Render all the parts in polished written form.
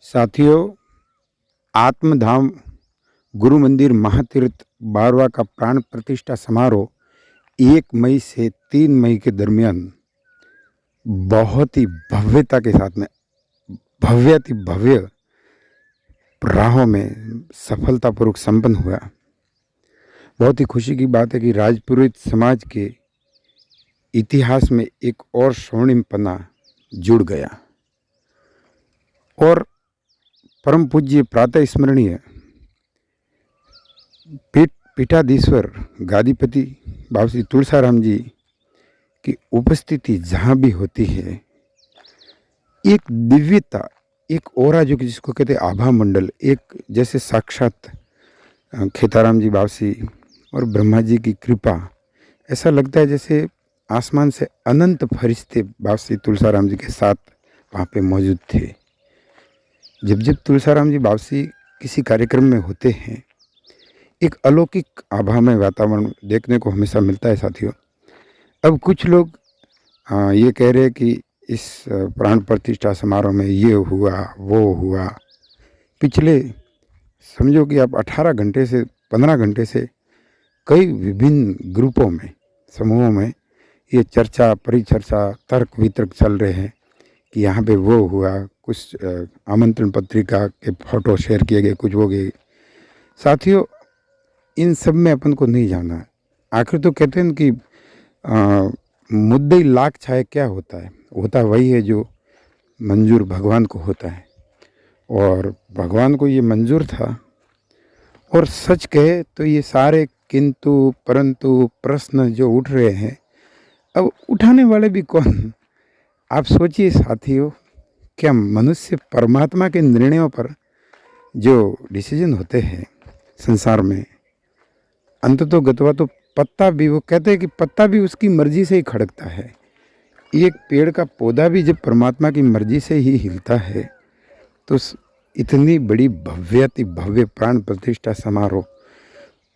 साथियों, आत्मधाम गुरु मंदिर महातीर्थ बारवा का प्राण प्रतिष्ठा समारोह 1 मई से 3 मई के दरमियान बहुत ही भव्यता के साथ में भव्याति भव्य राहों में सफलतापूर्वक संपन्न हुआ। बहुत ही खुशी की बात है कि राजपुरोहित समाज के इतिहास में एक और स्वर्णिम पन्ना जुड़ गया और परम पूज्य प्रातः स्मरणीय पीठाधीश्वर गादीपति बाबा श्री तुलसाराम जी की उपस्थिति जहाँ भी होती है, एक दिव्यता, एक ओरा जो कि जिसको कहते हैं आभा मंडल, एक जैसे साक्षात खेताराम जी बाबा और ब्रह्मा जी की कृपा, ऐसा लगता है जैसे आसमान से अनंत फरिश्ते बाबा श्री तुलसाराम जी के साथ वहाँ पे मौजूद थे। जब तुलसाराम जी बाबा किसी कार्यक्रम में होते हैं, एक अलौकिक आभामय वातावरण देखने को हमेशा मिलता है। साथियों, अब कुछ लोग ये कह रहे हैं कि इस प्राण प्रतिष्ठा समारोह में ये हुआ वो हुआ। पिछले समझो कि आप 18 घंटे से 15 घंटे से कई विभिन्न ग्रुपों में, समूहों में ये चर्चा परिचर्चा तर्क वितर्क चल रहे हैं कि यहाँ पे वो हुआ, कुछ आमंत्रण पत्रिका के फ़ोटो शेयर किए गए, कुछ हो गए। साथियों, इन सब में अपन को नहीं जाना है। आखिर तो कहते हैं कि मुद्दे लाख छाए क्या होता है, होता वही है जो मंजूर भगवान को होता है, और भगवान को ये मंजूर था। और सच कहे तो ये सारे किंतु परंतु प्रश्न जो उठ रहे हैं, अब उठाने वाले भी कौन? आप सोचिए साथियों, क्या मनुष्य परमात्मा के निर्णयों पर जो डिसीजन होते हैं संसार में, अंततः गतवा तो पत्ता भी, वो कहते हैं कि पत्ता भी उसकी मर्जी से ही खड़कता है। एक पेड़ का पौधा भी जब परमात्मा की मर्जी से ही हिलता है, तो इतनी बड़ी भव्याति भव्य प्राण प्रतिष्ठा समारोह।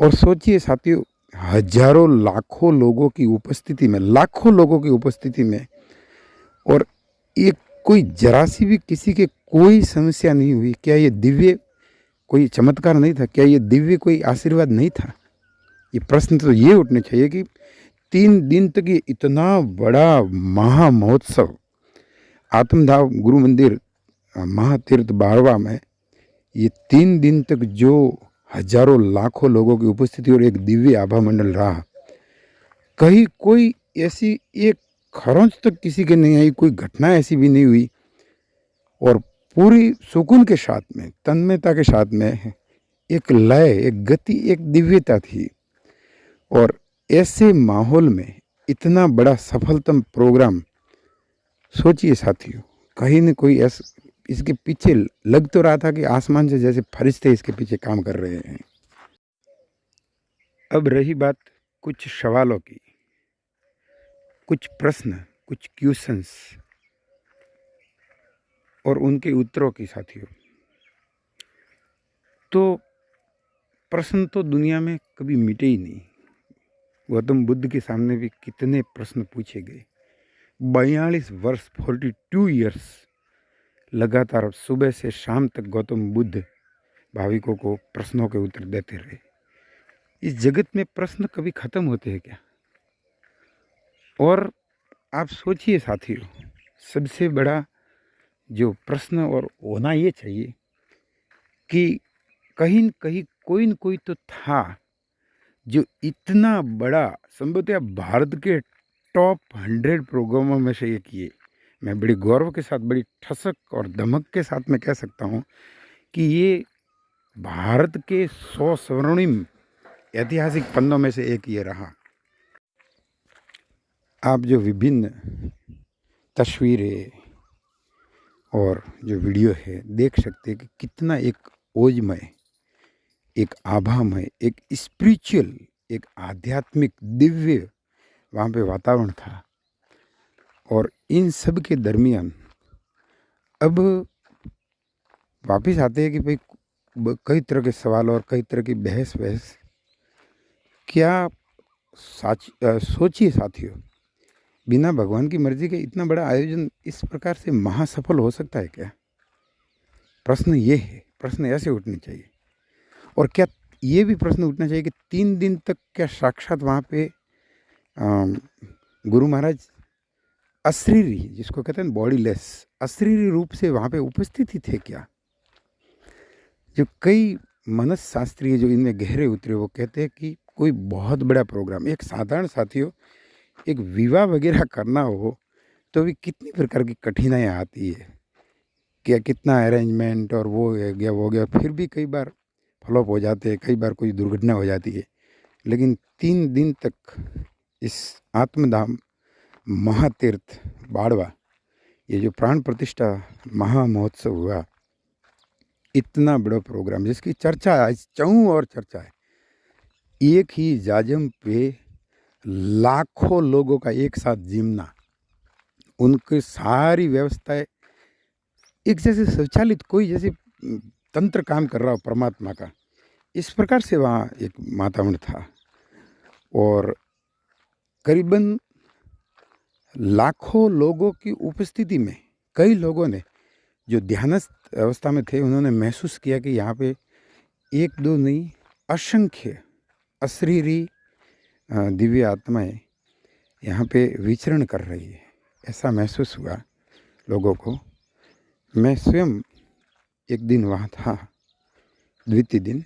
और सोचिए साथियों, हजारों लाखों लोगों की उपस्थिति में, लाखों लोगों की उपस्थिति में, और एक कोई जरा सी भी किसी के कोई समस्या नहीं हुई। क्या ये दिव्य कोई चमत्कार नहीं था? क्या ये दिव्य कोई आशीर्वाद नहीं था? ये प्रश्न तो ये उठने चाहिए कि 3 दिन तक ये इतना बड़ा महा महोत्सव आत्मधाम गुरु मंदिर महातीर्थ बारवा में, ये 3 दिन तक जो हजारों लाखों लोगों की उपस्थिति और एक दिव्य आभा मंडल रहा, कहीं कोई ऐसी एक खरोंच तक किसी के नहीं आई, कोई घटना ऐसी भी नहीं हुई। और पूरी सुकून के साथ में, तन्मयता के साथ में एक लय, एक गति, एक दिव्यता थी। और ऐसे माहौल में इतना बड़ा सफलतम प्रोग्राम, सोचिए साथियों, कहीं न कोई ऐसा इसके पीछे लग तो रहा था कि आसमान से जैसे फरिश्ते इसके पीछे काम कर रहे हैं। अब रही बात कुछ सवालों की, कुछ प्रश्न, कुछ क्वेश्चंस और उनके उत्तरों की। साथियों, तो प्रश्न तो दुनिया में कभी मिटे ही नहीं। गौतम बुद्ध के सामने भी कितने प्रश्न पूछे गए। 42 वर्ष, 42 ईयर्स लगातार सुबह से शाम तक गौतम बुद्ध भाविकों को प्रश्नों के उत्तर देते रहे। इस जगत में प्रश्न कभी खत्म होते हैं क्या? और आप सोचिए साथियों, सबसे बड़ा जो प्रश्न और होना ये चाहिए कि कहीं न कहीं कोई न कोई तो था जो इतना बड़ा, संभवतः भारत के टॉप 100 प्रोग्रामों में से एक ये, मैं बड़ी गौरव के साथ, बड़ी ठसक और धमक के साथ मैं कह सकता हूँ कि ये भारत के 100 स्वर्णिम ऐतिहासिक पन्नों में से एक ये रहा। आप जो विभिन्न तस्वीरें और जो वीडियो है देख सकते हैं कि कितना एक ओजमय, एक आभामय, एक स्पिरिचुअल, एक आध्यात्मिक दिव्य वहाँ पे वातावरण था। और इन सब के दरमियान अब वापस आते हैं कि भाई कई तरह के सवाल और कई तरह की बहस। क्या सोचिए साथियों, बिना भगवान की मर्जी के इतना बड़ा आयोजन इस प्रकार से महासफल हो सकता है क्या? प्रश्न ये है, प्रश्न ऐसे उठने चाहिए। और क्या ये भी प्रश्न उठना चाहिए कि 3 दिन तक क्या साक्षात वहाँ पे गुरु महाराज अशरीरी, जिसको कहते हैं बॉडीलेस, अशरीरी रूप से वहाँ पे उपस्थित ही थे क्या? जो कई मनसशास्त्री जो इनमें गहरे उतरे वो कहते हैं कि कोई बहुत बड़ा प्रोग्राम, एक साधारण साथियों एक विवाह वगैरह करना हो तो भी कितनी प्रकार की कठिनाइयाँ आती है, क्या कितना अरेंजमेंट और वो हो गया, फिर भी कई बार फ्लॉप हो जाते हैं, कई बार कोई दुर्घटना हो जाती है। लेकिन 3 दिन तक इस आत्मधाम महातीर्थ बाड़वा, ये जो प्राण प्रतिष्ठा महामहोत्सव हुआ, इतना बड़ा प्रोग्राम जिसकी चर्चा आज चौं और चर्चा है। एक ही जाजम पे लाखों लोगों का एक साथ जिमना, उनकी सारी व्यवस्थाएं एक जैसे स्वचालित, कोई जैसे तंत्र काम कर रहा हो परमात्मा का, इस प्रकार से वहाँ एक वातावरण था। और करीबन लाखों लोगों की उपस्थिति में कई लोगों ने जो ध्यानस्थ अवस्था में थे उन्होंने महसूस किया कि यहाँ पे एक दो नहीं असंख्य अशरीरी दिव्य आत्माएं यहाँ पे विचरण कर रही है, ऐसा महसूस हुआ लोगों को। मैं स्वयं एक दिन वहाँ था, द्वितीय दिन,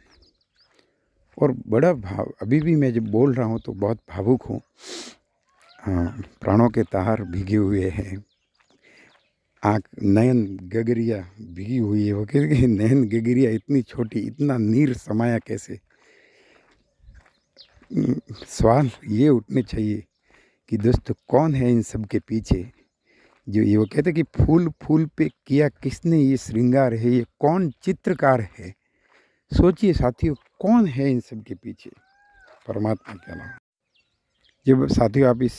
और बड़ा भाव, अभी भी मैं जब बोल रहा हूँ तो बहुत भावुक हूँ। प्राणों के तार भीगे हुए हैं, आँख नयन गगरिया भीगी हुई है। वो कह रहे नयन गगरिया इतनी छोटी, इतना नीर समाया कैसे? सवाल ये उठने चाहिए कि दोस्तों कौन है इन सब के पीछे? जो ये वो कहते कि फूल फूल पे किया किसने ये श्रृंगार है, ये कौन चित्रकार है? सोचिए साथियों, कौन है इन सब के पीछे? परमात्मा के अलावा। जब साथियों आप इस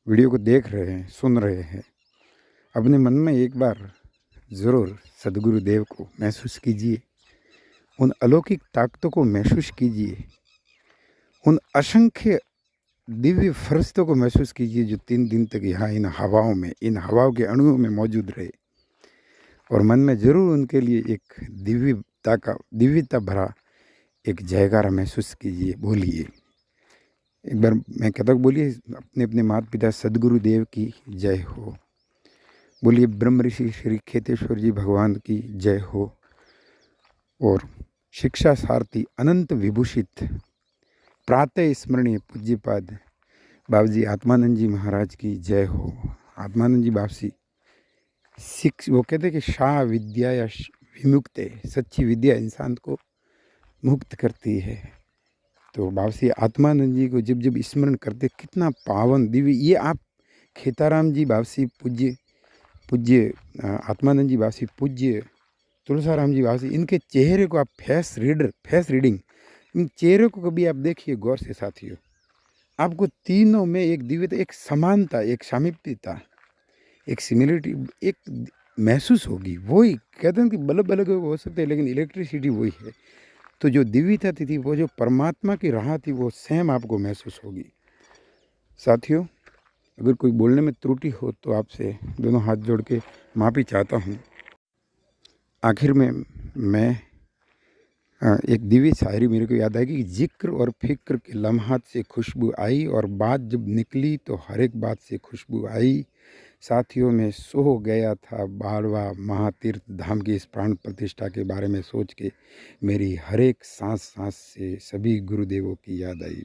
वीडियो को देख रहे हैं, सुन रहे हैं, अपने मन में एक बार ज़रूर सदगुरुदेव को महसूस कीजिए, उन अलौकिक ताकतों को महसूस कीजिए, उन असंख्य दिव्य फरिश्तों को महसूस कीजिए जो 3 दिन तक यहाँ इन हवाओं में, इन हवाओं के अणुओं में मौजूद रहे। और मन में ज़रूर उनके लिए एक दिव्यता भरा एक जयकारा महसूस कीजिए, बोलिए एक बार, मैं कहता हूँ बोलिए अपने अपने माता पिता सदगुरुदेव की जय हो, बोलिए ब्रह्म ऋषि श्री खेतेश्वर जी भगवान की जय हो, और शिक्षा सारथी अनंत विभूषित प्रातः स्मरणीय पूज्यपाद बाबूजी आत्मानंद जी महाराज की जय हो। आत्मानंद जी बाबूजी वो कहते कि शाह विद्या या विमुक्त है, सच्ची विद्या इंसान को मुक्त करती है। तो बाबूजी आत्मानंद जी को जब जब स्मरण करते कितना पावन दिव्य, ये आप खेताराम जी बाबूजी पूज्य आत्मानंद जी बाबूजी पूज्य तुलसाराम जी बाबूजी, इनके चेहरे को आप फेस रीडिंग, इन चेहरे को कभी आप देखिए गौर से साथियों, आपको तीनों में एक दिव्यता, एक समानता, एक सामीप्यता, एक सिमिलरिटी एक महसूस होगी। वही कहते हैं कि बल्ब अलग हो सकते हैं लेकिन इलेक्ट्रिसिटी वही है। तो जो दिव्यता थी वो जो परमात्मा की राह थी वो सेम आपको महसूस होगी। साथियों अगर कोई बोलने में त्रुटि हो तो आपसे दोनों हाथ जोड़ के माफ़ी चाहता हूँ। आखिर में मैं एक दिव्य शायरी मेरे को याद आएगी कि जिक्र और फिक्र के लम्हात से खुशबू आई, और बात जब निकली तो हर एक बात से खुशबू आई। साथियों में सो गया था बाड़वा महातीर्थ धाम की इस प्राण प्रतिष्ठा के बारे में सोच के मेरी हर एक सांस सांस से सभी गुरुदेवों की याद आई।